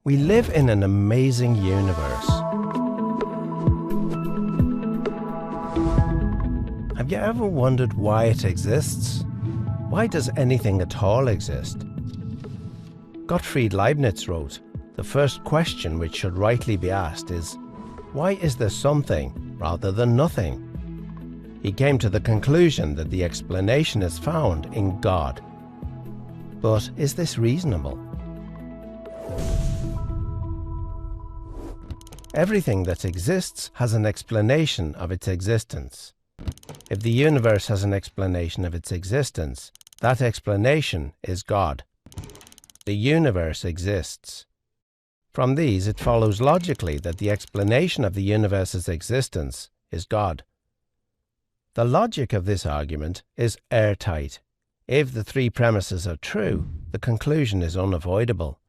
We live in an amazing universe. Have you ever wondered why it exists? Why does anything at all exist? Gotfried Leibniz wrote, "The first question which should rightly be asked is, why is there something rather than nothing?" He came to the conclusion that the explanation is found in God. But is this reasonable? Everything that exists has an explanation of its existence. If the universe has an explanation of its existence, that explanation is God. The universe exists. From these, it follows logically that the explanation of the universe's existence is God. The logic of this argument is airtight. If the three premises are true, the conclusion is unavoidable.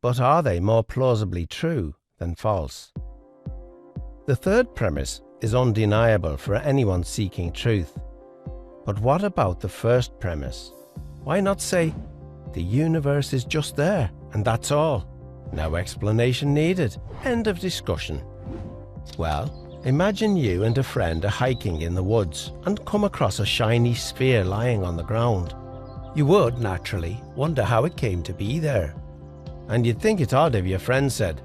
But are they more plausibly true than false? The third premise is undeniable for anyone seeking truth. But what about the first premise? Why not say, the universe is just there, and that's all? No explanation needed. End of discussion. Well, imagine you and a friend are hiking in the woods and come across a shiny sphere lying on the ground. You would, naturally, wonder how it came to be there. And you'd think it odd if your friend said,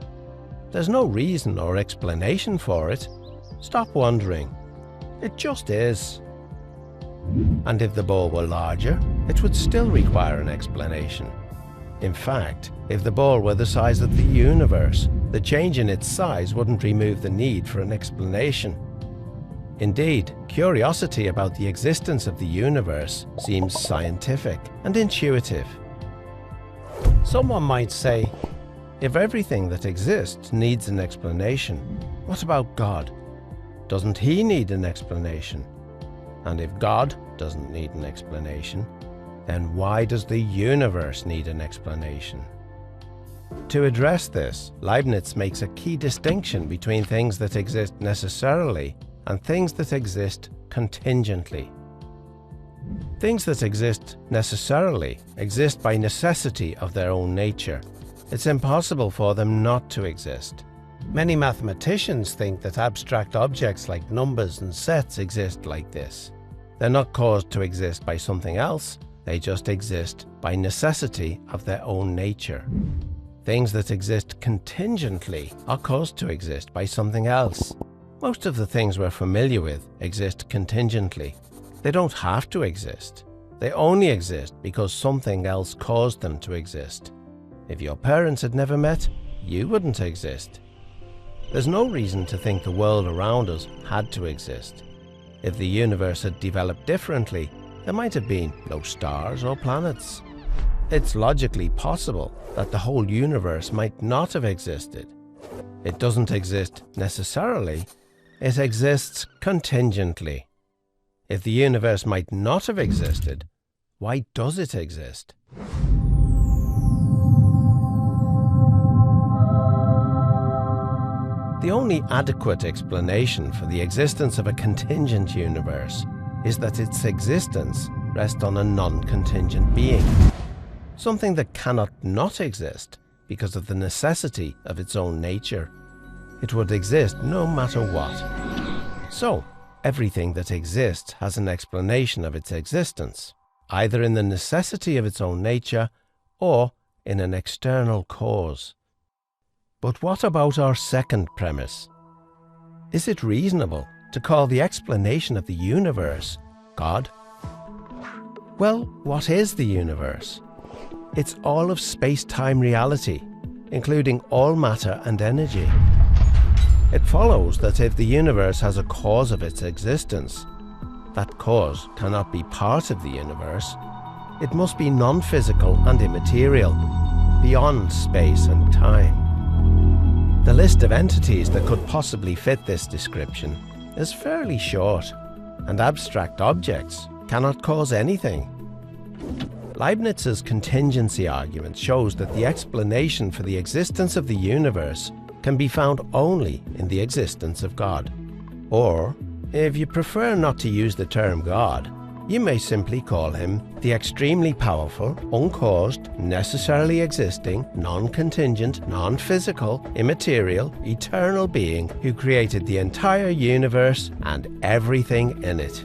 "There's no reason or explanation for it. Stop wondering. It just is." And if the ball were larger, it would still require an explanation. In fact, if the ball were the size of the universe, the change in its size wouldn't remove the need for an explanation. Indeed, curiosity about the existence of the universe seems scientific and intuitive. Someone might say, if everything that exists needs an explanation, what about God? Doesn't he need an explanation? And if God doesn't need an explanation, then why does the universe need an explanation? To address this, Leibniz makes a key distinction between things that exist necessarily and things that exist contingently. Things that exist necessarily exist by necessity of their own nature. It's impossible for them not to exist. Many mathematicians think that abstract objects like numbers and sets exist like this. They're not caused to exist by something else, they just exist by necessity of their own nature. Things that exist contingently are caused to exist by something else. Most of the things we're familiar with exist contingently. They don't have to exist. They only exist because something else caused them to exist. If your parents had never met, you wouldn't exist. There's no reason to think the world around us had to exist. If the universe had developed differently, there might have been no stars or planets. It's logically possible that the whole universe might not have existed. It doesn't exist necessarily, it exists contingently. If the universe might not have existed, why does it exist? The only adequate explanation for the existence of a contingent universe is that its existence rests on a non-contingent being, something that cannot not exist because of the necessity of its own nature. It would exist no matter what. So, everything that exists has an explanation of its existence, either in the necessity of its own nature or in an external cause. But what about our second premise? Is it reasonable to call the explanation of the universe God? Well, what is the universe? It's all of space-time reality, including all matter and energy. It follows that if the universe has a cause of its existence, that cause cannot be part of the universe. It must be non-physical and immaterial, beyond space and time. The list of entities that could possibly fit this description is fairly short, and abstract objects cannot cause anything. Leibniz's contingency argument shows that the explanation for the existence of the universe can be found only in the existence of God. Or, if you prefer not to use the term God, You may simply call him the extremely powerful, uncaused, necessarily existing, non-contingent, non-physical, immaterial, eternal being who created the entire universe and everything in it.